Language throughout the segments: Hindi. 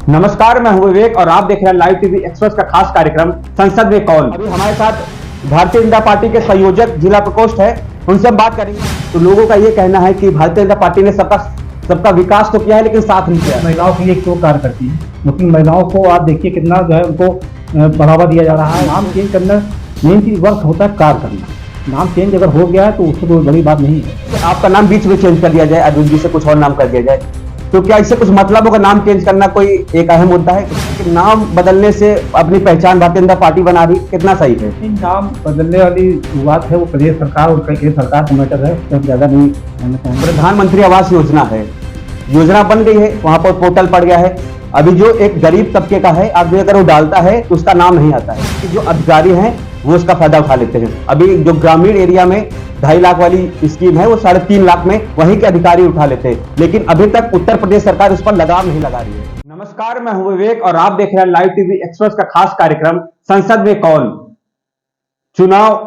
नमस्कार, मैं हूं विवेक और आप देख रहे हैं लाइव टीवी एक्सप्रेस का खास कार्यक्रम संसद में कौन। अभी हमारे साथ भारतीय जनता पार्टी के संयोजक जिला प्रकोष्ठ है, उनसे हम बात करेंगे। तो लोगों का ये कहना है कि भारतीय जनता पार्टी ने सबका विकास तो किया है लेकिन साथ नहीं किया। महिलाओं के लिए क्यों कार्य करती है, मुस्लिम महिलाओं को आप देखिए कितना जो है उनको बढ़ावा दिया जा रहा है। नाम चेंज करना मेन चीज वर्क होता है, कार्य करना। नाम चेंज अगर हो गया है तो उससे कोई बड़ी बात नहीं है। आपका नाम बीच में चेंज कर दिया जाए, अरविंद जी से कुछ और नाम कर दिया जाए, तो क्या इससे कुछ मतलब होगा? नाम चेंज करना कोई एक अहम मुद्दा है कि नाम बदलने से अपनी पहचान भारतीय जनता पार्टी बना रही, कितना सही है? नाम बदलने वाली बात है वो प्रदेश सरकार और केंद्र सरकार का मैटर है, उसमें ज्यादा नहीं कहना चाहेंगे। प्रधानमंत्री आवास योजना है, योजना बन गई है, वहां पर पोर्टल पड़ गया है। अभी जो एक गरीब तबके का है, अब अगर वो डालता है तो उसका नाम नहीं आता है कि जो अधिकारी हैं वो उसका फायदा उठा लेते हैं। अभी जो ग्रामीण एरिया में 2.5 लाख वाली स्कीम है वो 3.5 लाख में वहीं के अधिकारी उठा लेते हैं, लेकिन अभी तक उत्तर प्रदेश सरकार उस पर लगाम नहीं लगा रही है। नमस्कार, मैं हूं विवेक और आप देख रहे हैं लाइव टीवी एक्सप्रेस का खास कार्यक्रम संसद में कौन। चुनाव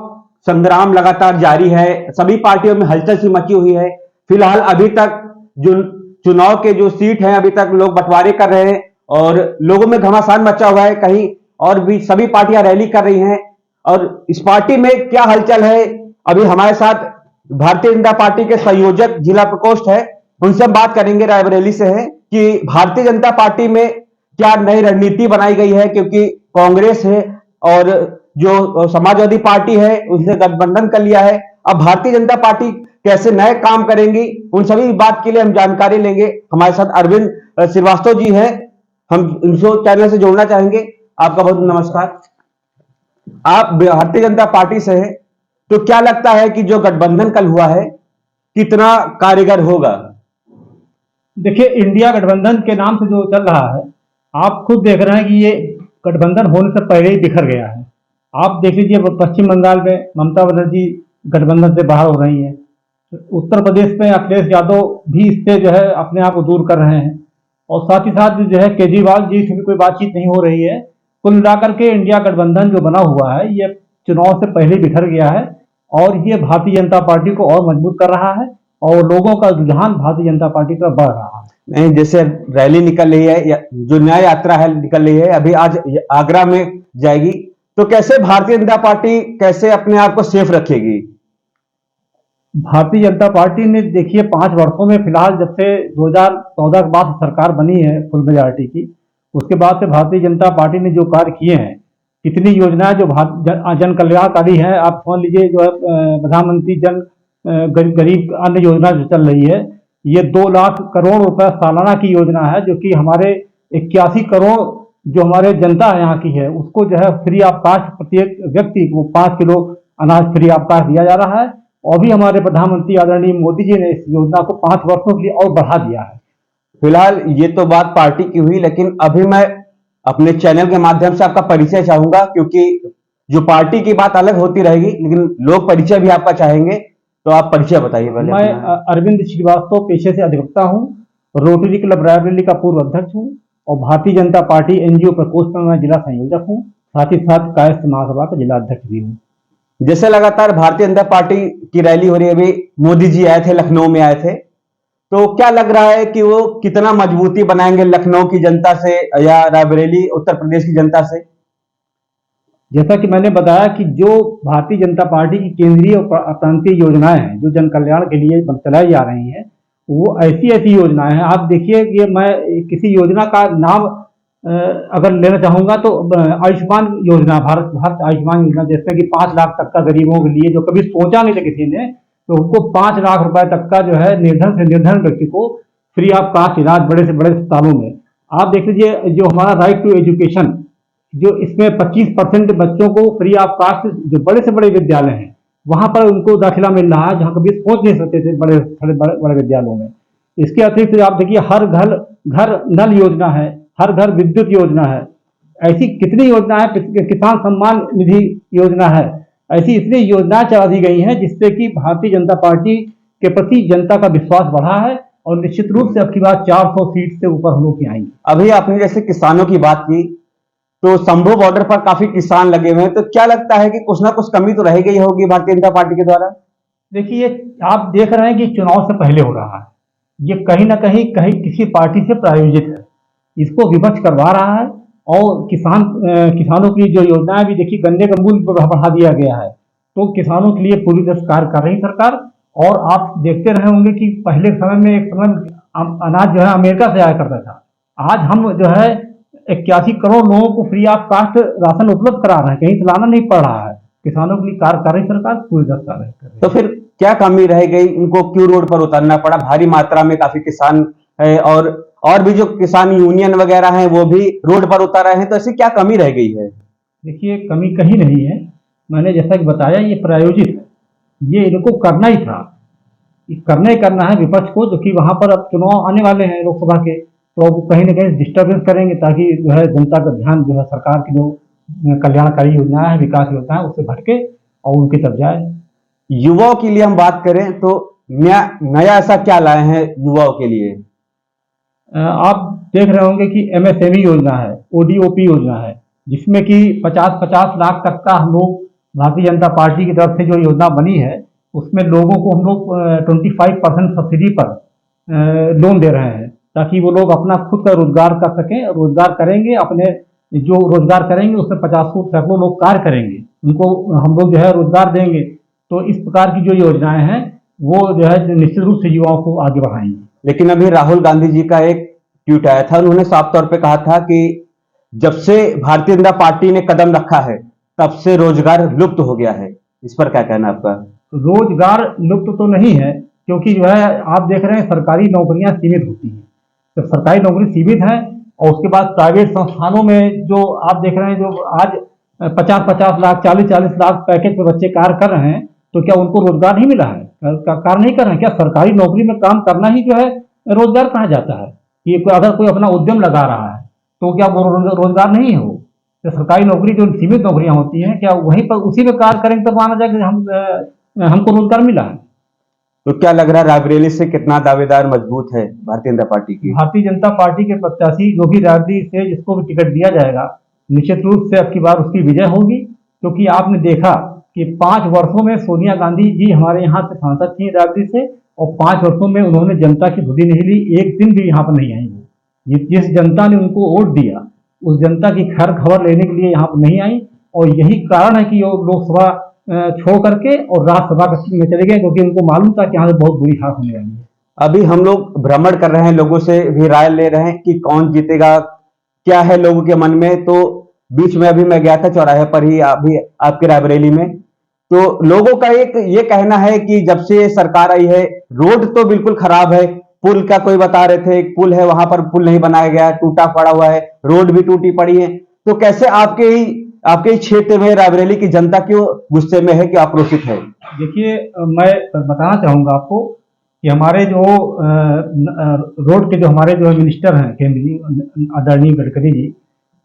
संग्राम लगातार जारी है, सभी पार्टियों में हलचल सी मची हुई है। फिलहाल अभी तक जो चुनाव के जो सीट हैं अभी तक लोग बंटवारे कर रहे हैं और लोगों में घमासान मचा हुआ है। कहीं और भी सभी पार्टियां रैली कर रही हैं और इस पार्टी में क्या हलचल है, अभी हमारे साथ भारतीय जनता पार्टी के संयोजक जिला प्रकोष्ठ है, उनसे हम बात करेंगे। रायबरेली से है कि भारतीय जनता पार्टी में क्या नई रणनीति बनाई गई है, क्योंकि कांग्रेस है और जो समाजवादी पार्टी है उसने गठबंधन कर लिया है। अब भारतीय जनता पार्टी कैसे नए काम करेंगी, उन सभी बात के लिए हम जानकारी लेंगे। हमारे साथ अरविंद श्रीवास्तव जी हैं, हम इनको चैनल से जोड़ना चाहेंगे। आपका बहुत नमस्कार। आप भारतीय जनता पार्टी से हैं, तो क्या लगता है कि जो गठबंधन कल हुआ है कितना कारगर होगा? देखिए, इंडिया गठबंधन के नाम से जो चल रहा है, आप खुद देख रहे हैं कि ये गठबंधन होने से पहले ही बिखर गया है। आप देख लीजिए, पश्चिम बंगाल में ममता बनर्जी गठबंधन से बाहर हो रही है, उत्तर प्रदेश में अखिलेश यादव भी इससे जो है अपने आप को दूर कर रहे हैं, और साथ ही साथ जो है केजरीवाल जी से भी कोई बातचीत नहीं हो रही है। कुल मिलाकर के इंडिया गठबंधन जो बना हुआ है ये चुनाव से पहले बिखर गया है और ये भारतीय जनता पार्टी को और मजबूत कर रहा है और लोगों का रुझान भारतीय जनता पार्टी पर बढ़ रहा है। नहीं, जैसे रैली निकल रही है, जो न्याय यात्रा है निकल रही है, अभी आज आगरा में जाएगी, तो कैसे भारतीय जनता पार्टी कैसे अपने आप को सेफ रखेगी? भारतीय जनता पार्टी ने देखिए 5 वर्षों में फिलहाल जब से 2014 के बाद सरकार बनी है फुल मेजॉरिटी की, उसके बाद से भारतीय जनता पार्टी ने जो कार्य किए हैं, कितनी योजनाएं जो जन कल्याणकारी है, आप समझ लीजिए जो है प्रधानमंत्री जन गरीब अन्न योजना जो चल रही है, ये 2 लाख करोड़ रुपए सालाना की योजना है, जो कि हमारे 81 करोड़ जो हमारे जनता है यहाँ की है उसको जो है फ्री ऑफ कास्ट प्रत्येक व्यक्ति को 5 किलो अनाज फ्री ऑफ कास्ट दिया जा रहा है। और भी हमारे प्रधानमंत्री आदरणीय मोदी जी ने इस योजना को 5 वर्षों के लिए और बढ़ा दिया है। फिलहाल ये तो बात पार्टी की हुई, लेकिन अभी मैं अपने चैनल के माध्यम से आपका परिचय चाहूंगा, क्योंकि जो पार्टी की बात अलग होती रहेगी लेकिन लोग परिचय भी आपका चाहेंगे, तो आप परिचय बताइए पहले। मैं अरविंद श्रीवास्तव पेशे से अधिवक्ता हूँ, रोटरी क्लब रायबरेली का पूर्व अध्यक्ष हूँ और भारतीय जनता पार्टी एनजीओ प्रकोष्ठ में मैं जिला संयोजक हूँ, साथ ही साथ कायस्थ महासभा का जिला अध्यक्ष भी हूँ। जैसे लगातार भारतीय जनता पार्टी की रैली हो रही है, अभी मोदी जी आए थे, लखनऊ में आए थे, तो क्या लग रहा है कि वो कितना मजबूती बनाएंगे लखनऊ की जनता से या रायबरेली उत्तर प्रदेश की जनता से? जैसा कि मैंने बताया कि जो भारतीय जनता पार्टी की केंद्रीय और प्रांतीय योजनाएं हैं जो जन कल्याण के लिए चलाई जा रही हैं, वो ऐसी योजनाएं हैं। आप देखिए कि मैं किसी योजना का नाम अगर लेना चाहूंगा तो आयुष्मान योजना, भारत आयुष्मान योजना, जिसमें कि 5 लाख तक का गरीबों के लिए, जो कभी सोचा नहीं था किसी ने, तो उनको 5 लाख रुपए तक का जो है निर्धन से निर्धन व्यक्ति को फ्री ऑफ कास्ट इलाज बड़े से बड़े अस्पतालों में। आप देख लीजिए जो हमारा राइट टू एजुकेशन, जो इसमें 25% बच्चों को फ्री ऑफ कास्ट जो बड़े से बड़े विद्यालय हैं वहां पर उनको दाखिला मिल रहा है, जहां कभी सोच नहीं सकते थे बड़े विद्यालयों में। इसके अतिरिक्त आप देखिए हर घर नल योजना है, हर घर विद्युत योजना है, ऐसी कितनी योजना है, किसान सम्मान निधि योजना है, ऐसी इतनी योजनाएं चला दी गई हैं जिससे कि भारतीय जनता पार्टी के प्रति जनता का विश्वास बढ़ा है और निश्चित रूप से अब की बात 400 सीट से ऊपर हम लोग की आएंगे। अभी आपने जैसे किसानों की बात की, तो शंभू बॉर्डर पर काफी किसान लगे हुए हैं, तो क्या लगता है कि कुछ ना कुछ कमी तो रह गई होगी भारतीय जनता पार्टी के द्वारा? देखिए, आप देख रहे हैं कि चुनाव से पहले हो रहा है, ये कहीं ना कहीं किसी पार्टी से प्रायोजित है। इसको विवश करवा रहा है। और किसानों की जो योजनाएं भी देखिए, गन्ने का मूल्य बढ़ा दिया गया है, तो किसानों के लिए पूरी तरह से कार्य कर रही सरकार। और आप देखते रहे होंगे कि पहले समय में एक समय अनाज जो है अमेरिका से आया करता था, आज हम जो है 81 करोड़ लोगों को फ्री ऑफ कास्ट राशन उपलब्ध करा रहे हैं, कहीं से लाना नहीं पड़ रहा है। किसानों के लिए कार्य कर रही सरकार, पूरी तरह कर रही। तो फिर क्या कमी रह गई, इनको क्यों रोड पर उतरना पड़ा? भारी मात्रा में काफी किसान है और भी जो किसान यूनियन वगैरह हैं वो भी रोड पर उतर रहे हैं, तो ऐसी क्या कमी रह गई है? देखिए, कमी कहीं नहीं है। मैंने जैसा कि बताया, ये प्रायोजित है, ये इनको करना ही था, करना ही करना है विपक्ष को, जो कि वहां पर अब चुनाव आने वाले हैं लोकसभा के, तो अब कहीं ना कहीं डिस्टर्बेंस करेंगे, ताकि जो है जनता का ध्यान जो है सरकार की जो कल्याणकारी योजना है, विकास योजना है, उससे भटके और उनकी तरफ जाए। युवाओं के लिए हम बात करें तो नया ऐसा क्या लाए हैं युवाओं के लिए? आप देख रहे होंगे कि एमएसएमई योजना है, ओडीओपी योजना है, जिसमें कि 50-50 लाख तक का हम लोग भारतीय जनता पार्टी की तरफ से जो योजना बनी है, उसमें लोगों को हम लोग 25% सब्सिडी पर लोन दे रहे हैं, ताकि वो लोग अपना खुद का रोजगार कर सकें। रोजगार करेंगे, अपने जो रोजगार करेंगे उसमें 50 सैकड़ों लोग कार्य करेंगे, उनको हम लोग जो है रोजगार देंगे। तो इस प्रकार की जो योजनाएं हैं वो जो है निश्चित रूप से युवाओं को आगे बढ़ाएंगी। लेकिन अभी राहुल गांधी जी का एक ट्वीट आया था, उन्होंने साफ तौर पे कहा था कि जब से भारतीय जनता पार्टी ने कदम रखा है तब से रोजगार लुप्त हो गया है। इस पर क्या कहना आपका? रोजगार लुप्त तो नहीं है, क्योंकि जो है आप देख रहे हैं सरकारी नौकरियां सीमित होती हैं। जब सरकारी नौकरी सीमित है और उसके बाद प्राइवेट संस्थानों में जो आप देख रहे हैं, जो आज 50-50 लाख 40-40 लाख पैकेज पे बच्चे कार्य कर रहे हैं, तो क्या उनको रोजगार नहीं मिला है? कार्य नहीं कर रहे हैं क्या? सरकारी नौकरी में काम करना ही जो है रोजगार कहा जाता है। कि अगर कोई अपना उद्यम लगा रहा है तो क्या वो रोजगार नहीं है? वो तो सरकारी नौकरी जो सीमित नौकरियां होती हैं, क्या वहीं पर उसी में कार्य करेंगे तब माना जाए कि हमको रोजगार मिला है? तो क्या लग रहा है रायबरेली से कितना दावेदार मजबूत है भारतीय जनता पार्टी की? भारतीय जनता पार्टी के प्रत्याशी जो भी रायबरेली से जिसको भी टिकट दिया जाएगा, निश्चित रूप से अब की बार उसकी विजय होगी। क्योंकि आपने देखा कि 5 वर्षों में सोनिया गांधी जी हमारे यहाँ से सांसद थी रायबरेली से, और 5 वर्षों में उन्होंने जनता की धुरी नहीं ली, एक दिन भी यहाँ पर नहीं आई। वो जिस जनता ने उनको वोट दिया, उस जनता की खैर खबर लेने के लिए यहाँ पर नहीं आई। और यही कारण है कि वो लोकसभा छोड़ करके और राज्यसभा में चले गए, क्योंकि उनको मालूम था कि यहाँ से बहुत बुरी हार होने वाली है। अभी हम लोग भ्रमण कर रहे हैं, लोगों से भी राय ले रहे हैं कि कौन जीतेगा, क्या है लोगों के मन में। तो बीच में अभी मैं गया था चौराहे पर ही, अभी आपके रायबरेली में, तो लोगों का एक ये कहना है कि जब से सरकार आई है रोड तो बिल्कुल खराब है। पुल का कोई बता रहे थे, एक पुल है वहां पर, पुल नहीं बनाया गया, टूटा पड़ा हुआ है, रोड भी टूटी पड़ी है। तो कैसे आपके ही क्षेत्र में रायबरेली की जनता क्यों गुस्से में है, क्यों आक्रोशित है? देखिए, मैं बताना चाहूंगा आपको कि हमारे जो रोड के जो हमारे जो मिनिस्टर हैं केंद्रीय आदरणीय गडकरी जी,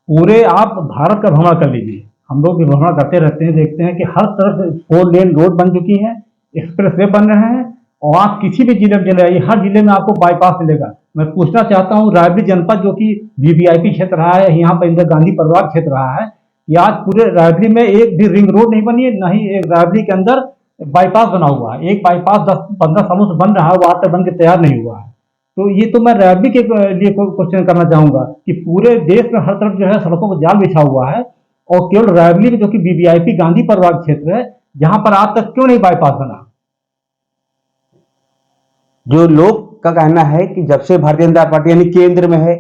पूरे आप भारत का भ्रमण कर लीजिए, हम लोग भी भ्रमण करते रहते हैं, देखते हैं कि हर तरफ 4 लेन रोड बन चुकी है, एक्सप्रेस वे बन रहे हैं, और आप किसी भी जिले में चले आइए, हर जिले में आपको बाईपास मिलेगा। मैं पूछना चाहता हूँ, रायबरेली जनपद जो कि वीवीआईपी क्षेत्र रहा है, यहाँ पर इंदिरा गांधी परिवार क्षेत्र रहा है, कि आज पूरे रायबरेली में एक भी रिंग रोड नहीं बनी है, न ही एक रायबरेली के अंदर बाईपास बना हुआ है। एक बाईपास 10-15 सालों से बन रहा है, वो आज तक बन के तैयार नहीं हुआ है। तो ये तो मैं रायबरेली के लिए क्वेश्चन करना चाहूंगा कि पूरे देश में हर तरफ जो है सड़कों पर जाल बिछा हुआ है, और केवल रायबरेली में जो कि वीवीआईपी गांधी परिवार क्षेत्र है, जहां पर आज तक क्यों नहीं बाईपास बना? जो लोग का कहना है कि जब से भारतीय जनता पार्टी यानी केंद्र में है,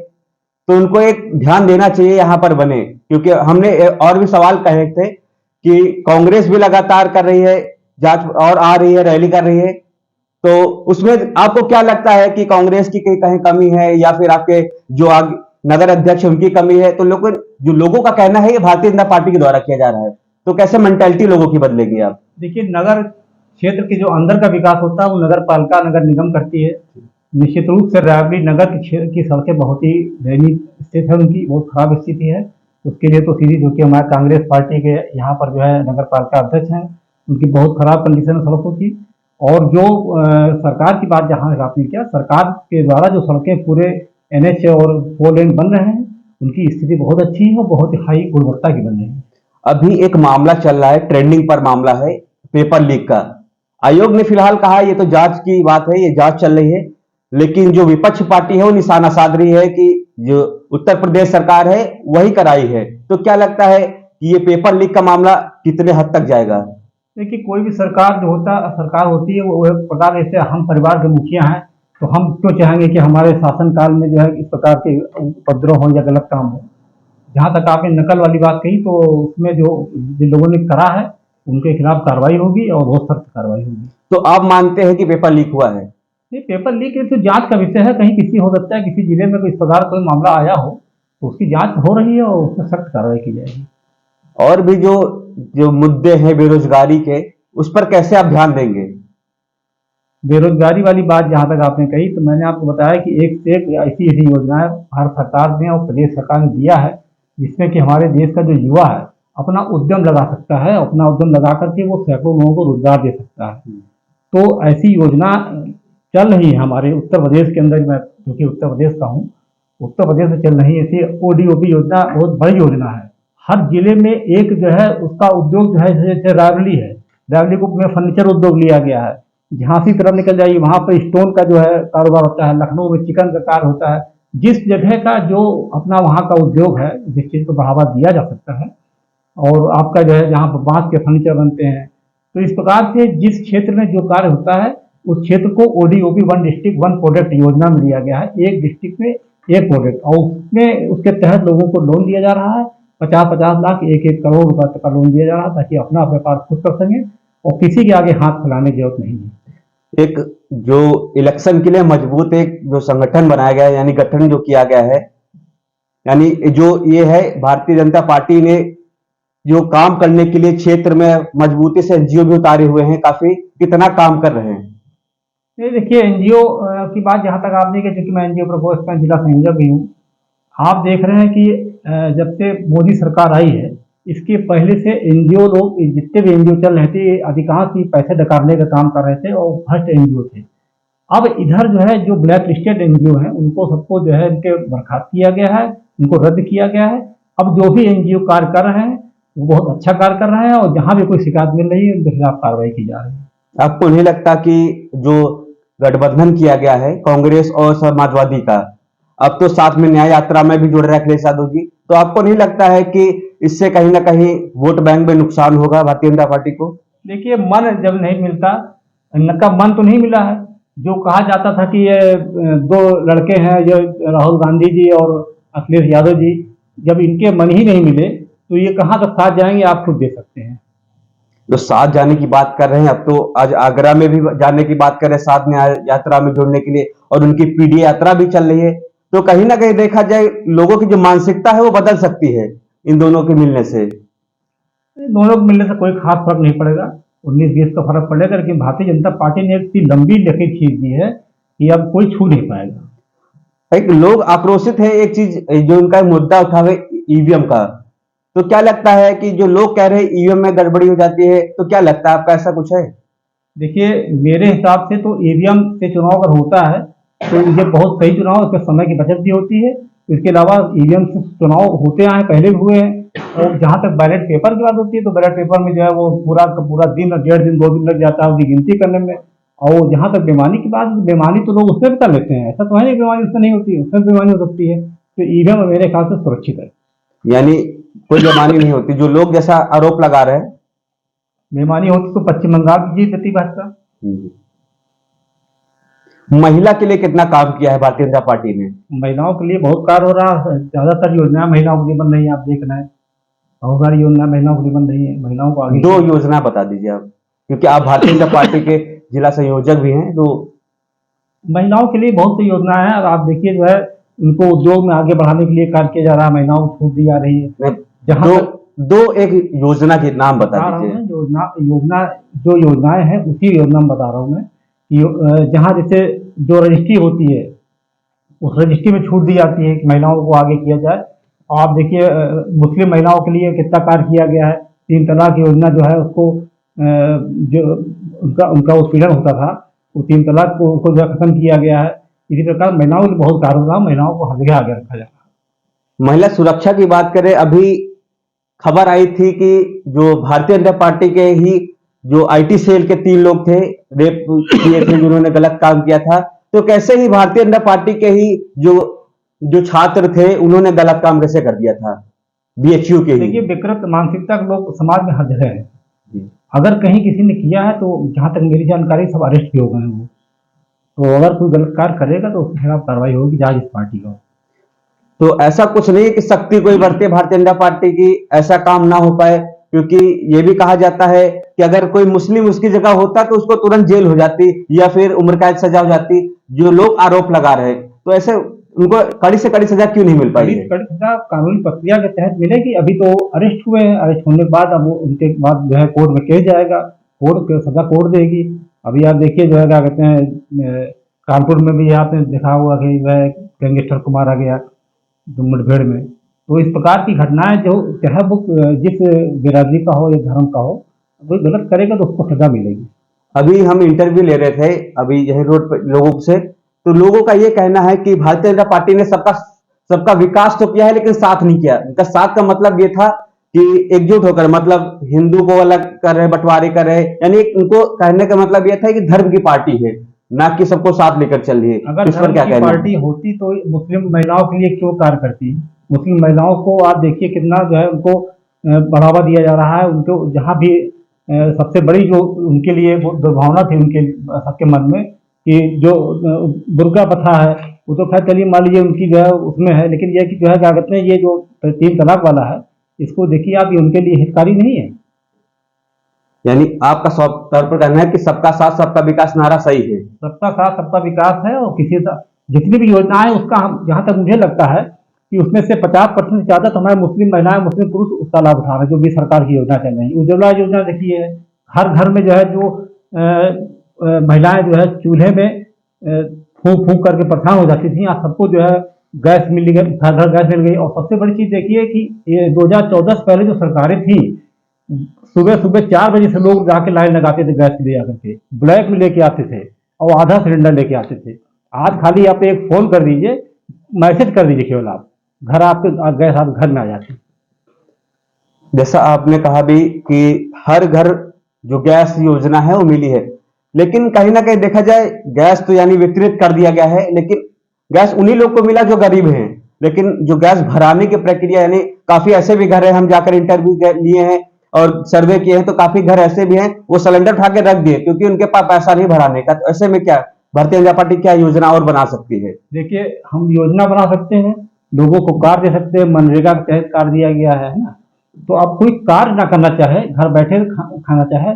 तो उनको एक ध्यान देना चाहिए यहाँ पर बने। क्योंकि हमने और भी सवाल कहे थे कि कांग्रेस भी लगातार कर रही है जांच और आ रही है, रैली कर रही है, तो उसमें आपको क्या लगता है कि कांग्रेस की कहीं कमी है या फिर आपके जो नगर अध्यक्ष उनकी कमी है? तो जो लोगों का कहना है ये भारतीय जनता पार्टी के द्वारा किया जा रहा है, तो कैसे मेंटालिटी लोगों की बदलेगी आप? देखिए, नगर क्षेत्र के जो अंदर का विकास होता है वो नगर पालिका नगर निगम करती है। निश्चित रूप से रायबरेली नगर के क्षेत्र की सड़कें बहुत ही दयनीय स्थिति है, उनकी बहुत खराब स्थिति है। उसके लिए तो सीधी जो कि हमारे कांग्रेस पार्टी के यहाँ पर जो है नगर पालिका अध्यक्ष हैं, उनकी बहुत खराब कंडीशन है सड़कों की। और जो सरकार की बात जहाँ आपने किया, सरकार के द्वारा जो सड़कें पूरे NH और 4 लेन बन रहे हैं, उनकी स्थिति बहुत अच्छी है और बहुत हाई गुणवत्ता की बन रही है। अभी एक मामला चल रहा है, ट्रेंडिंग पर मामला है पेपर लीक का। आयोग ने फिलहाल कहा ये तो जांच की बात है, ये जांच चल रही है, लेकिन जो विपक्ष पार्टी है वो निशाना साध रही है कि जो उत्तर प्रदेश सरकार है वही कराई है। तो क्या लगता है कि ये पेपर लीक का मामला कितने हद तक जाएगा? देखिए, कोई भी सरकार होती है वो एक प्रकार, जैसे हम परिवार के मुखिया हैं, तो हम क्यों चाहेंगे कि हमारे शासन काल में जो है इस प्रकार के उपद्रव हो या गलत काम हो। जहाँ तक आपने नकल वाली बात कही, तो उसमें जो जिन लोगों ने करा है उनके खिलाफ कार्रवाई होगी और बहुत सख्त कार्रवाई होगी। तो आप मानते हैं कि पेपर लीक हुआ है? ये पेपर लीक तो जांच का विषय है, कहीं किसी हो सकता है किसी जिले में कोई इस प्रकार कोई मामला आया हो, तो उसकी जांच हो रही है और उसमें सख्त कार्रवाई की जाएगी। और भी जो जो मुद्दे हैं बेरोजगारी के, उस पर कैसे आप ध्यान देंगे? बेरोजगारी वाली बात जहाँ तक आपने कही, तो मैंने आपको बताया कि एक से एक ऐसी ऐसी योजनाएं भारत सरकार ने और प्रदेश सरकार ने दिया है, जिसमें कि हमारे देश का जो युवा है अपना उद्यम लगा सकता है, अपना उद्यम लगा करके वो सैकड़ों लोगों को रोजगार दे सकता है। तो ऐसी योजना चल रही है हमारे उत्तर प्रदेश के अंदर। मैं क्योंकि उत्तर प्रदेश का हूँ, उत्तर प्रदेश में चल रही ऐसी ओडीओपी योजना बहुत बड़ी योजना है। हर जिले में एक जो है उसका उद्योग जो है, जैसे रायबरेली है, रायबरेली को में फर्नीचर उद्योग लिया गया है। झांसी तरफ निकल जाइए, वहाँ पर स्टोन का जो है कारोबार होता है, लखनऊ में चिकन का कार होता है। जिस जगह का जो अपना वहाँ का उद्योग है, जिस चीज़ को बढ़ावा दिया जा सकता है, और आपका जो है जहाँ पर बांस के फर्नीचर बनते हैं, तो इस प्रकार से जिस क्षेत्र में जो कार्य होता है उस क्षेत्र को ODOP one district one product योजना में लिया गया है। एक डिस्ट्रिक्ट में एक प्रोडक्ट, और उसमें उसके तहत लोगों को लोन दिया जा रहा है। 50-50 लाख, 1-1 करोड़ रुपए तक का लोन दिया जा रहा है, ताकि अपना व्यापार खुद कर सकें और किसी के आगे हाथ फैलाने की जरूरत नहीं है। एक जो इलेक्शन के लिए मजबूत एक जो संगठन बनाया गया है, यानी गठन जो किया गया है, यानी जो ये है भारतीय जनता पार्टी ने जो काम करने के लिए क्षेत्र में मजबूती से एनजीओ भी उतारे हुए हैं, काफी कितना काम कर रहे हैं? ये देखिए, एनजीओ की बात जहाँ तक आपने की, क्योंकि मैं एनजीओ प्रकोष्ठ का जिला संयोजक भी हूँ, आप देख रहे हैं कि जब से मोदी सरकार आई है, इसके पहले से एनजीओ लोग, जितने भी एनजीओ चल रहे थे, अधिकांश ही पैसे डकारने का काम कर रहे थे और भ्रष्ट एनजीओ थे। अब इधर जो है जो ब्लैक लिस्टेड एनजीओ है, उनको सबको जो है इनके बर्खास्त किया गया है, उनको रद्द किया गया है। अब जो भी एनजीओ कार्य कर रहे हैं वो बहुत अच्छा कार्य कर रहे हैं, और जहाँ भी कोई शिकायत मिल रही है उनके खिलाफ कार्रवाई की जा रही है। आपको नहीं लगता कि जो गठबंधन किया गया है कांग्रेस और समाजवादी का, अब तो साथ में न्याय यात्रा में भी जुड़ रहे हैं अखिलेश यादव जी, तो आपको नहीं लगता है कि इससे कहीं ना कहीं वोट बैंक में नुकसान होगा भारतीय जनता पार्टी को? देखिए, मन जब नहीं मिलता, इनका मन तो नहीं मिला है। जो कहा जाता था कि ये दो लड़के हैं, जो राहुल गांधी जी और अखिलेश यादव जी, जब इनके मन ही नहीं मिले तो ये कहाँ तक साथ जाएंगे, आप खुद देख सकते हैं। जो साथ जाने की बात कर रहे हैं, अब तो आज आगरा में भी जाने की बात कर रहे हैं साथ न्याय यात्रा में जुड़ने के लिए, और उनकी पीडी यात्रा भी चल रही है। तो कहीं ना कहीं देखा जाए लोगों की जो मानसिकता है वो बदल सकती है इन दोनों के मिलने से। दोनों को मिलने से कोई खास फर्क नहीं पड़ेगा, 19-20 का फर्क पड़ेगा, लेकिन भारतीय जनता पार्टी ने इतनी लंबी लकीर खींच दी है कि अब कोई छू नहीं पाएगा। एक लोग आक्रोशित है, एक चीज जो उनका मुद्दा उठा हुआ ईवीएम का, तो क्या लगता है कि जो लोग कह रहे हैं ईवीएम में गड़बड़ी हो जाती है, तो क्या लगता है आपका ऐसा कुछ है? देखिए, मेरे हिसाब से तो ईवीएम से चुनाव अगर होता है तो ये बहुत सही चुनाव, इसमें समय की बचत भी होती है। इसके अलावा ईवीएम से चुनाव होते आए, पहले भी हुए हैं। और जहाँ तक बैलेट पेपर की बात होती है, तो बैलेट पेपर में जो है वो पूरा का पूरा दिन, 1.5 दिन 2 दिन लग जाता है उसकी गिनती करने में। और जहाँ तक बेईमानी की बात, बेईमानी तो लोग उसमें भी कर लेते हैं, ऐसा तो है नहीं बेईमानी उसमें नहीं होती है, उसमें बेईमानी हो सकती है। तो ईवीएम मेरे ख्याल से सुरक्षित है, यानी कोई बेईमानी नहीं होती, जो लोग जैसा आरोप लगा रहे हैं। बेईमानी होती तो पश्चिम बंगाल की जीत देती भाजपा। महिला के लिए कितना काम किया है भारतीय जनता पार्टी ने? महिलाओं के लिए बहुत कार्य हो रहा है, ज्यादातर योजनाएं महिलाओं के लिए बन रही है। आप देख रहे हैं, बहुत सारी योजना महिलाओं के लिए बन रही है, महिलाओं को आगे। 2 योजना बता दीजिए आप, क्योंकि आप भारतीय जनता पार्टी के जिला संयोजक भी हैं। तो महिलाओं के लिए बहुत सी योजना है, और आप देखिए जो है उनको उद्योग में आगे बढ़ाने के लिए कार्य किया जा रहा है, महिलाओं को छूट दी जा रही है। जहाँ दो एक योजना के नाम बता दीजिए। योजना जो योजनाएं हैं उसी योजना में बता रहा हूँ मैं, कि जहाँ जैसे जो रजिस्ट्री होती है उस रजिस्ट्री में छूट दी जाती है कि महिलाओं को आगे किया जाए। और आप देखिए, मुस्लिम महिलाओं के लिए कितना कार्य किया गया है। 3 तलाक योजना जो है उसको, जो उनका उत्पीड़न होता था, वो 3 तलाक को जो खत्म किया गया है। इसी प्रकार महिलाओं के लिए बहुत कार्य हो रहा है, महिलाओं को हर जगह आगे रखा जा रहा है। महिला सुरक्षा की बात करें, अभी खबर आई थी कि जो भारतीय जनता पार्टी के ही जो आईटी सेल के 3 लोग थे, रेप किए थे, जिन्होंने गलत काम किया था, तो कैसे ही भारतीय जनता पार्टी के ही जो जो छात्र थे उन्होंने गलत काम कैसे कर दिया था बीएचयू के ही। देखिए, विकृत मानसिकता के लोग समाज में हर जगह है। जी। अगर कहीं किसी ने किया है तो जहां तक मेरी जानकारी सब अरेस्ट भी हो गए हैं वो। तो अगर कोई गलत कार्य करेगा तो उसके खिलाफ कार्रवाई होगी, चाहे जिस पार्टी का हो। तो ऐसा कुछ नहीं है कि शक्ति कोई बढ़ती भारतीय जनता पार्टी की ऐसा काम ना हो पाए, क्योंकि ये भी कहा जाता है कि अगर कोई मुस्लिम उसकी जगह होता तो उसको तुरंत जेल हो जाती या फिर उम्र कैद सजा हो जाती, जो लोग आरोप लगा रहे हैं। तो ऐसे उनको कड़ी से कड़ी सजा क्यों नहीं मिल पाई कड़ी है? से कड़ी सजा कानूनी प्रक्रिया के तहत मिलेगी। अभी तो अरेस्ट हुए हैं, अरेस्ट होने के बाद अब उनके बाद जो है कोर्ट में केस जाएगा, कोर्ट सजा कोर्ट देगी। अभी आप देखिए जो है क्या कहते हैं, कानपुर में भी आपने देखा होगा कि वह गैंगस्टर को मारा गया मुठभेड़ में। तो इस प्रकार की घटनाएं जो चाहे वो जिस बिरादरी का हो या धर्म का हो, कोई गलत करेगा तो उसको सजा मिलेगी। अभी हम इंटरव्यू ले रहे थे अभी यही रोड पर लोगों से, तो लोगों का ये कहना है कि भारतीय जनता पार्टी ने सबका सबका विकास तो किया है लेकिन साथ नहीं किया। उनका साथ का मतलब ये था कि एकजुट होकर, मतलब हिंदू को अलग कर रहे, बंटवारे कर रहे, यानी उनको कहने का मतलब ये था कि धर्म की पार्टी है, ना कि सबको साथ लेकर चल रही है। अगर इस पर धर्म क्या की कहना है? पार्टी होती तो मुस्लिम महिलाओं के लिए क्यों कार्य करती? मुस्लिम महिलाओं को आप देखिए कितना जो है उनको बढ़ावा दिया जा रहा है। उनको जहाँ भी सबसे बड़ी जो उनके लिए वो दुर्भावना थी उनके सबके मन में कि जो बुर्का प्रथा है, वो तो खैर चलिए मान लीजिए उनकी जो है उसमें है, लेकिन ये कि जो है क्या कहते हैं, ये जो 3 तलाक वाला है, इसको देखिए आप, ये उनके लिए हितकारी नहीं है। यानी आपका तौर पर कहना है कि सबका साथ सबका विकास नारा सही है। सबका साथ सबका विकास है, और किसी जितनी भी योजनाएं उसका हम जहाँ तक मुझे लगता है कि उसमें से 50% से ज़्यादा तो हमारे मुस्लिम महिलाएं मुस्लिम पुरुष उसका लाभ उठा रहे हैं। जो भी सरकार की योजना चल रही है, उज्ज्वला योजना देखिए, हर घर में जो है जो महिलाएं जो है चूल्हे में फूंक फूंक करके परेशान हो जाती थी, आज सबको जो है गैस मिल गई, घर घर गैस मिल गई। और सबसे बड़ी चीज़ देखिए कि ये 2014 से पहले जो सरकारें थी, सुबह सुबह 4 बजे से लोग जाके लाइन लगाते थे गैस के लिए आकर के, ब्लैक में लेके आते थे और आधा सिलेंडर लेके आते थे। आज खाली आप एक फोन कर दीजिए, मैसेज कर दीजिए केवल, आप घर आपके गैस आप घर में आ जाती। जैसा आपने कहा भी कि हर घर जो गैस योजना है वो मिली है, लेकिन कहीं ना कहीं देखा जाए गैस तो यानी वितरित कर दिया गया है, लेकिन गैस उन्हीं लोग को मिला जो गरीब हैं। लेकिन जो गैस भराने की प्रक्रिया, यानी काफी ऐसे भी घर है, हम जाकर इंटरव्यू लिए हैं और सर्वे किए हैं, तो काफी घर ऐसे भी हैं वो सिलेंडर उठा के रख दिए क्योंकि उनके पास पैसा नहीं भराने का। तो ऐसे में क्या भारतीय जनता पार्टी क्या योजना और बना सकती है? देखिए, हम योजना बना सकते हैं, लोगों को कार्य दे सकते हैं, मनरेगा के तहत कार्य दिया गया है ना। तो अब कोई कार्य ना करना चाहे, घर बैठे खाना चाहे,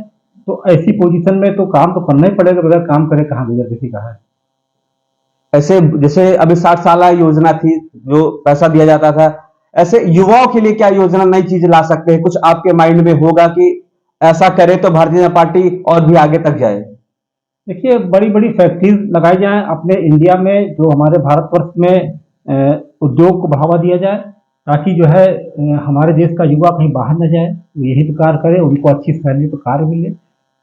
तो ऐसी पोजीशन में तो काम तो करना ही पड़ेगा, बगैर काम करे कहाँ गुजर किसी का है। ऐसे जैसे अभी 60 साल योजना थी जो पैसा दिया जाता था, ऐसे युवाओं के लिए क्या योजना नई चीज ला सकते हैं? कुछ आपके माइंड में होगा कि ऐसा करे तो भारतीय जनता पार्टी और भी आगे तक जाए? देखिए, बड़ी बड़ी फैक्ट्रीज लगाई जाए अपने इंडिया में, जो हमारे भारतवर्ष में उद्योग को बढ़ावा दिया जाए, ताकि जो है हमारे देश का युवा कहीं बाहर न जाए, वो यही तो कार्य करे, उनको अच्छी सैलरी पर कार्य मिले।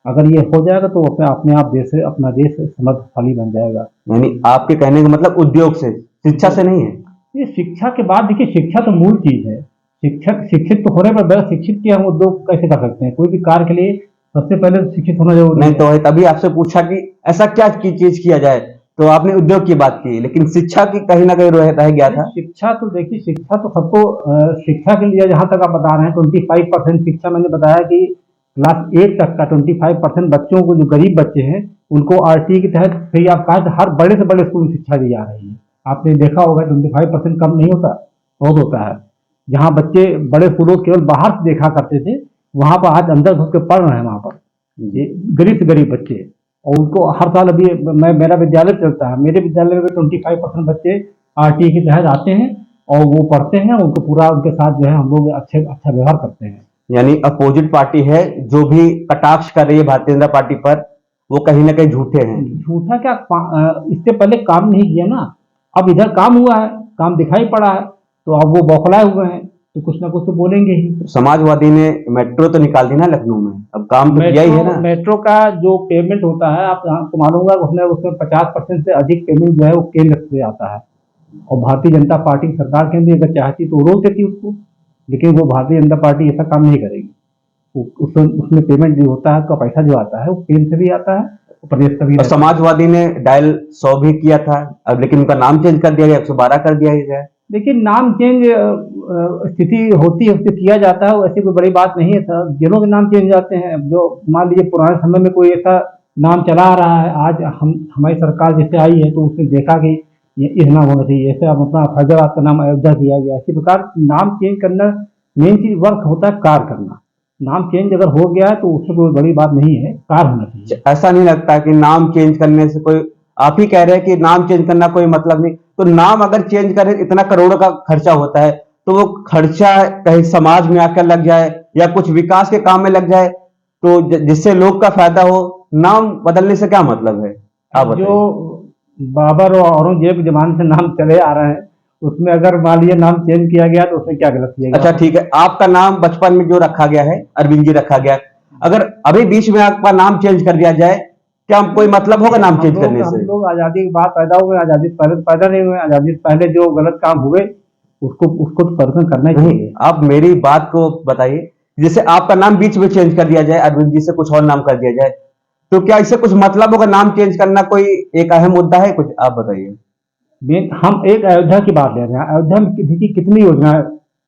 अगर ये हो जाएगा तो अपने आप अपना देश समृद्धशाली बन जाएगा। यानी आपके कहने का मतलब उद्योग से, शिक्षा से नहीं है? ये शिक्षा के बाद देखिए, शिक्षा तो मूल चीज है। शिक्षित तो होने पर बगैर शिक्षित के हम उद्योग कैसे कर सकते हैं? कोई भी कार्य के लिए सबसे पहले शिक्षित होना जरूरी नहीं है। तो तभी आपसे पूछा कि ऐसा क्या चीज किया जाए, तो आपने उद्योग की बात की, लेकिन शिक्षा की कहीं ना कहीं रह गया था। शिक्षा तो देखिए, शिक्षा तो सबको शिक्षा के लिए जहां तक आप बता रहे हैं 25% शिक्षा, मैंने बताया कि क्लास 8 तक का 25% बच्चों को, जो गरीब बच्चे हैं, उनको आरटीई के तहत फ्री ऑफ कॉस्ट हर बड़े से बड़े स्कूल में शिक्षा दी जा रही है। आपने देखा होगा 25% कम नहीं होता, बहुत होता है। जहाँ बच्चे बड़े स्कूलों केवल बाहर से देखा करते थे, वहां पर आज अंदर घुस के पढ़ रहे हैं वहां पर गरीब से गरीब बच्चे। और उनको हर साल, अभी मेरा विद्यालय चलता है, मेरे विद्यालय में 25% बच्चे आरटीई के तहत आते हैं और वो पढ़ते हैं। उनको पूरा, उनके साथ जो है हम लोग अच्छा व्यवहार करते हैं। यानी अपोजिट पार्टी है जो भी कटाक्ष कर रही है भारतीय जनता पार्टी पर, वो कहीं ना कहीं झूठे हैं। झूठा क्या, इससे पहले काम नहीं किया ना, अब इधर काम हुआ है, काम दिखाई पड़ा है, तो अब वो बौखलाए हुए हैं, तो कुछ ना कुछ तो बोलेंगे ही। समाजवादी ने मेट्रो तो निकाल दी ना लखनऊ में, अब काम तो किया ही है ना। मेट्रो का जो पेमेंट होता है, आपको मालूम होगा, उसमें 50% से अधिक पेमेंट जो है वो केंद्र से आता है। और भारतीय जनता पार्टी की सरकार केंद्र अगर चाहती तो रोक देती उसको, लेकिन वो भारतीय जनता पार्टी ऐसा काम नहीं करेगी। उसमें पेमेंट जो होता है, उसका पैसा जो आता है वो केंद्र से भी आता है प्रदेश कभी और समाजवादी ने डायल 100 भी किया था, अब लेकिन उनका नाम चेंज कर दिया गया, 112 कर दिया गया। लेकिन नाम चेंज स्थिति होती है उससे किया जाता है, वैसे कोई बड़ी बात नहीं है सर। जिलों के नाम चेंज जाते हैं। अब जो मान लीजिए पुराने समय में कोई ऐसा नाम चला आ रहा है, आज हम हमारी सरकार जैसे आई है तो उसने देखा कि ये इस नाम होना चाहिए, जैसे अब अपना फैजाबाद का नाम अयोध्या किया गया। इसी प्रकार नाम चेंज करना मेन चीज वर्क होता है, कार्य करना। नाम चेंज अगर हो गया है तो उससे कोई बड़ी बात नहीं है, कार्य होना चाहिए। ऐसा नहीं लगता कि नाम चेंज करने से कोई, आप ही कह रहे हैं कि नाम चेंज करना कोई मतलब नहीं, तो नाम अगर चेंज करे इतना करोड़ों का खर्चा होता है, तो वो खर्चा कहीं समाज में आकर लग जाए या कुछ विकास के काम में लग जाए, तो जिससे लोग का फायदा हो, नाम बदलने से क्या मतलब है? आप बताइए। जो बाबर और औरंगजेब के जमाने से नाम चले आ रहे हैं, उसमें अगर मान लीजिए नाम चेंज किया गया तो उसमें क्या गलत किया गया? अच्छा ठीक है, आपका नाम बचपन में जो रखा गया है अरविंद जी रखा गया, अगर अभी बीच में आपका नाम चेंज कर दिया जाए, क्या कोई मतलब होगा नाम चेंज करने हम से? लोग आजादी के बाद पैदा हुए, आजादी से पहले तो पैदा नहीं हुए। आजादी से पहले जो गलत काम हुए उसको उसको तो परिवर्तन करना ही नहीं, चाहिए। आप मेरी बात को बताइए। जैसे आपका नाम बीच में चेंज कर दिया जाए, अरविंद जी से कुछ और नाम कर दिया जाए, तो क्या इससे कुछ मतलब होगा? नाम चेंज करना कोई एक अहम मुद्दा है? कुछ आप बताइए। हम एक अयोध्या की बात ले रहे हैं। अयोध्या में देखिए कितनी योजना,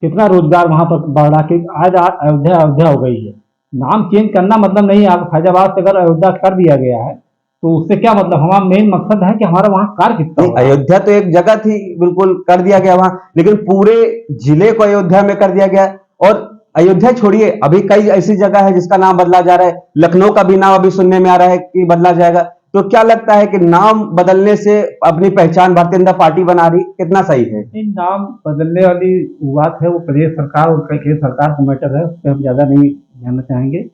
कितना रोजगार वहां पर बढ़ा के आज अयोध्या अयोध्या हो गई है। नाम चेंज करना मतलब नहीं है। आप फैजाबाद से अगर अयोध्या कर दिया गया है तो उससे क्या मतलब? हमारा मेन मकसद है कि हमारा वहाँ कार्य कितना नहीं, हो रहा है। अयोध्या तो एक जगह थी, बिल्कुल कर दिया गया वहां, लेकिन पूरे जिले को अयोध्या में कर दिया गया। और अयोध्या छोड़िए, अभी कई ऐसी जगह है जिसका नाम बदला जा रहा है। लखनऊ का भी नाम अभी सुनने में आ रहा है कि बदला जाएगा। तो क्या लगता है कि नाम बदलने से अपनी पहचान भारतीय जनता पार्टी बना रही, कितना सही है? इन नाम बदलने वाली बात है वो प्रदेश सरकार और केंद्र सरकार का मैटर है, उस पर हम ज्यादा नहीं जानना चाहेंगे।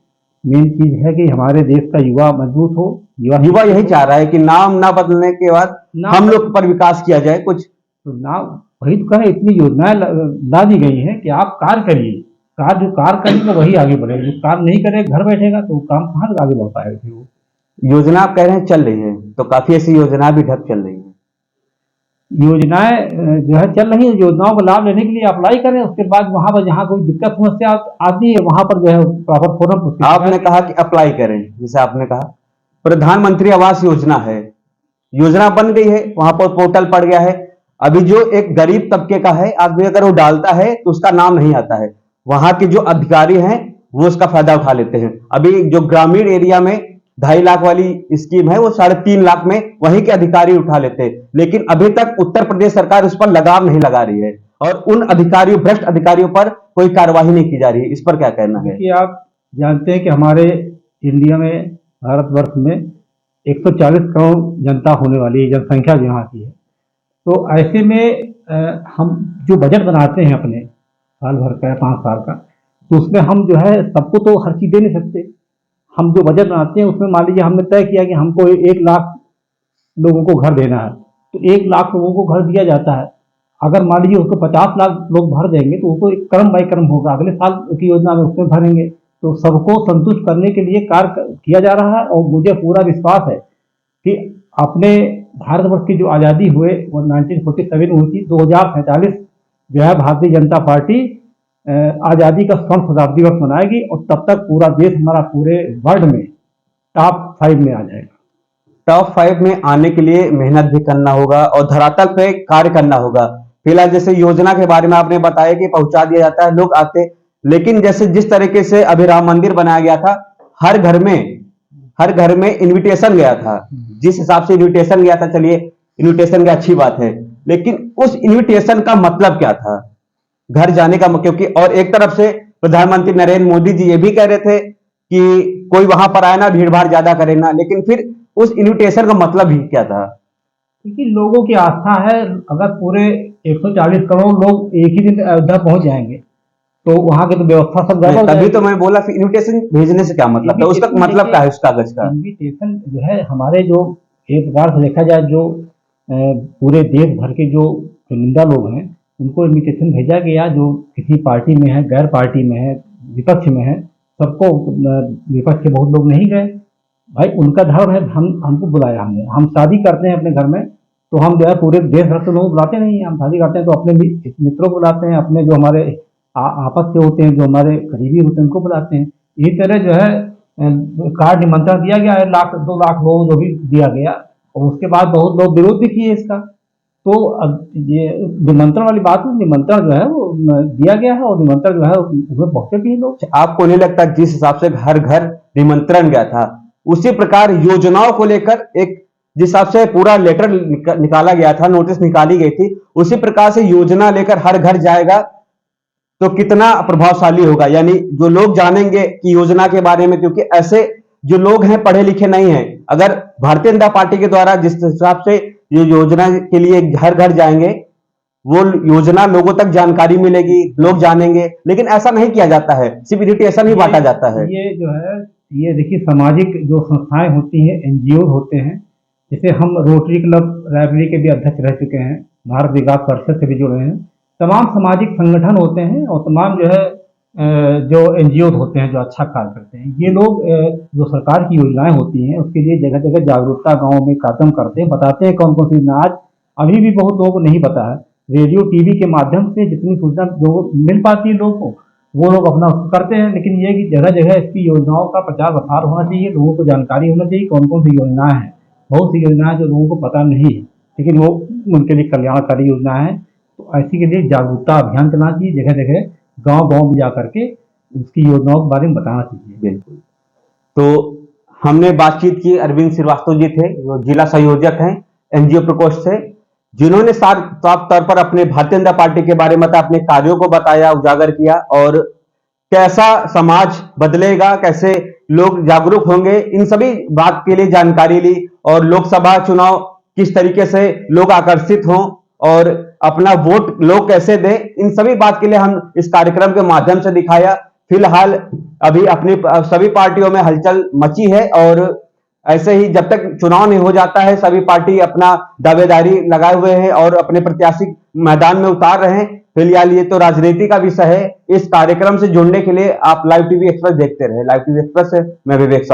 मेन चीज है कि हमारे देश का युवा मजबूत हो। युवा यही चाह रहा है कि नाम ना बदलने के बाद हम लोग पर विकास किया जाए कुछ। तो नाम वही तो कहें, इतनी योजनाएं ला दी गई हैं कि आप कार्य करिए। कार्य जो कार्य करेगा वही आगे बढ़ेगा, जो काम नहीं करेगा घर बैठेगा तो वो काम कहाँ आगे बढ़ पाएगा फिर वो। योजना आप कह रहे हैं चल रही है, तो काफी ऐसी योजना भी ढक चल रही है। योजनाएं जो है चल रही है, योजनाओं का लाभ लेने के लिए अप्लाई करें। उसके बाद वहां पर जहाँ कोई दिक्कत समस्या आती है वहां पर जो है प्रॉपर फोरम। आपने कहा कि अप्लाई करें, जैसे आपने कहा प्रधानमंत्री आवास योजना है, योजना बन गई है, वहां पर पोर्टल पड़ गया है। अभी जो एक गरीब तबके का है आदमी, अगर वो डालता है तो उसका नाम नहीं आता है। वहां के जो अधिकारी हैं वो उसका फायदा उठा लेते हैं। अभी जो ग्रामीण एरिया में 2.5 लाख वाली स्कीम है, वो 3.5 लाख में वहीं के अधिकारी उठा लेते हैं। लेकिन अभी तक उत्तर प्रदेश सरकार उस पर लगाम नहीं लगा रही है और उन अधिकारियों, भ्रष्ट अधिकारियों पर कोई कार्रवाई नहीं की जा रही है। इस पर क्या कहना है? कि आप जानते हैं कि हमारे इंडिया में, भारतवर्ष में 140 करोड़ जनता होने वाली है, जनसंख्या जो यहाँ की है। तो ऐसे में हम जो बजट बनाते हैं अपने साल भर का या 5 साल का, तो उसमें हम जो है सबको तो हर चीज दे नहीं सकते। हम जो बजट बनाते हैं उसमें मान लीजिए हमने तय किया कि हमको 1 लाख लोगों को घर देना है, तो 1 लाख लोगों को घर दिया जाता है। अगर मान लीजिए उसको 50 लाख लोग भर देंगे तो उसको एक क्रम बाई क्रम होगा, अगले साल की योजना में उसमें भरेंगे। तो सबको संतुष्ट करने के लिए कार्य किया जा रहा है। और मुझे पूरा विश्वास है कि अपने भारतवर्ष की जो आज़ादी हुए वो 1947 हुई थी, 2047 जो है भारतीय जनता पार्टी आज़ादी का स्वर्ण शताब्दी वर्ष मनाएगी और तब तक पूरा देश हमारा पूरे वर्ल्ड में टॉप 5 में आ जाएगा। टॉप 5 में आने के लिए मेहनत भी करना होगा और धरातल पे कार्य करना होगा। फिलहाल जैसे योजना के बारे में आपने बताया कि पहुंचा दिया जाता है, लोग आते, लेकिन जैसे जिस तरीके से अभी राम मंदिर बनाया गया था, हर घर में इनविटेशन गया था। जिस हिसाब से इनविटेशन गया था, चलिए इनविटेशन की अच्छी बात है, लेकिन उस इनविटेशन का मतलब क्या था घर जाने का? क्योंकि और एक तरफ से प्रधानमंत्री नरेंद्र मोदी जी ये भी कह रहे थे कि कोई वहां पर आए ना, भीड़ भाड़ ज्यादा करे ना, लेकिन फिर उस इनविटेशन का मतलब ही क्या था? क्योंकि लोगों की आस्था है, अगर पूरे 140 करोड़ लोग एक ही दिन अयोध्या पहुंच जाएंगे तो वहां की तो व्यवस्था सब गड़बड़ हो तभी जाएगी। तो मैं बोला फिर इनविटेशन भेजने से क्या मतलब था? उसका मतलब क्या है उस कागज का? इनविटेशन जो है हमारे जो एक प्रकार से देखा जाए जो पूरे देश भर के जो चुनिंदा लोग हैं उनको इनविटेशन भेजा गया, जो किसी पार्टी में है, गैर पार्टी में है, विपक्ष में है, सबको। विपक्ष के बहुत लोग नहीं गए, भाई उनका धर्म है, हमको बुलाया हमने। हम शादी करते हैं अपने घर में तो हम जो है पूरे देश भर के लोग बुलाते नहीं हैं। हम शादी करते हैं तो अपने मित्रों को बुलाते हैं, अपने जो हमारे आपस के होते हैं, जो हमारे करीबी होते हैं उनको बुलाते हैं। इसी तरह जो है कार्ड निमंत्रण दिया गया है, 1 लाख 2 लाख लोग जो भी दिया गया, और उसके बाद बहुत लोग विरोध भी किए इसका। तो अब ये निमंत्रण वाली बात है, निमंत्रण जो है वो दिया गया है, और निमंत्रण जो है उसमें पहुंचे भी हैं लोग। आपको नहीं लगता जिस हिसाब से घर घर निमंत्रण गया था, उसी प्रकार योजनाओं को लेकर एक जिस हिसाब से पूरा लेटर निकाला गया था, नोटिस निकाली गई थी, उसी प्रकार से योजना लेकर हर घर जाएगा तो कितना प्रभावशाली होगा? यानी जो लोग जानेंगे कि योजना के बारे में, क्योंकि ऐसे जो लोग हैं पढ़े लिखे नहीं हैं, अगर भारतीय जनता पार्टी के द्वारा जिस हिसाब से ये योजना के लिए घर घर जाएंगे, वो योजना लोगों तक जानकारी मिलेगी, लोग जानेंगे, लेकिन ऐसा नहीं किया जाता है, सिर्फ इरिटेशन ही बांटा जाता है। ये जो है, ये देखिए, सामाजिक जो संस्थाएं होती हैं, एनजीओ होते हैं, जैसे हम रोटरी क्लब रायबरेली के भी अध्यक्ष रह चुके हैं, भारत विकास परिषद से भी जुड़े हैं, तमाम सामाजिक संगठन होते हैं, और तमाम जो है जो एनजीओ होते हैं जो अच्छा कार्य करते हैं, ये लोग जो सरकार की योजनाएं होती हैं उसके लिए जगह जगह जागरूकता गाँव में कार्यक्रम करते हैं, बताते हैं कौन कौन सी योजना। आज अभी भी बहुत लोगों को नहीं पता है, रेडियो टीवी के माध्यम से जितनी सूचना लोगों मिल पाती है लोगों को, वो लोग अपना करते हैं, लेकिन ये कि जगह जगह इसकी योजनाओं का प्रचार प्रसार होना चाहिए, लोगों को जानकारी होना चाहिए कौन कौन सी योजनाएं हैं। बहुत सी योजनाएं जो लोगों को पता नहीं है, लेकिन वो उनके लिए कल्याणकारी योजना है, तो ऐसी के लिए जागरूकता अभियान चलाना चाहिए, जगह जगह गांव गांव में जा करके उसकी योजनाओं के बारे में बताना चाहिए। बिल्कुल। तो हमने बातचीत की, अरविंद श्रीवास्तव जी थे, जो जिला संयोजक हैं एनजीओ प्रकोष्ठ से, जिन्होंने साफ तौर पर अपने भारतीय जनता पार्टी के बारे में अपने कार्यों को बताया, उजागर किया, और कैसा समाज बदलेगा, कैसे लोग जागरूक होंगे, इन सभी बात के लिए जानकारी ली, और लोकसभा चुनाव किस तरीके से लोग आकर्षित हों और अपना वोट लोग कैसे दें, इन सभी बात के लिए हम इस कार्यक्रम के माध्यम से दिखाया। फिलहाल अभी अपनी सभी पार्टियों में हलचल मची है, और ऐसे ही जब तक चुनाव नहीं हो जाता है, सभी पार्टी अपना दावेदारी लगाए हुए हैं और अपने प्रत्याशी मैदान में उतार रहे हैं। फिलहाल ये तो राजनीति का विषय है। इस कार्यक्रम से जुड़ने के लिए आप लाइव टीवी एक्सप्रेस देखते रहे। लाइव टीवी एक्सप्रेस से मैं विवेक।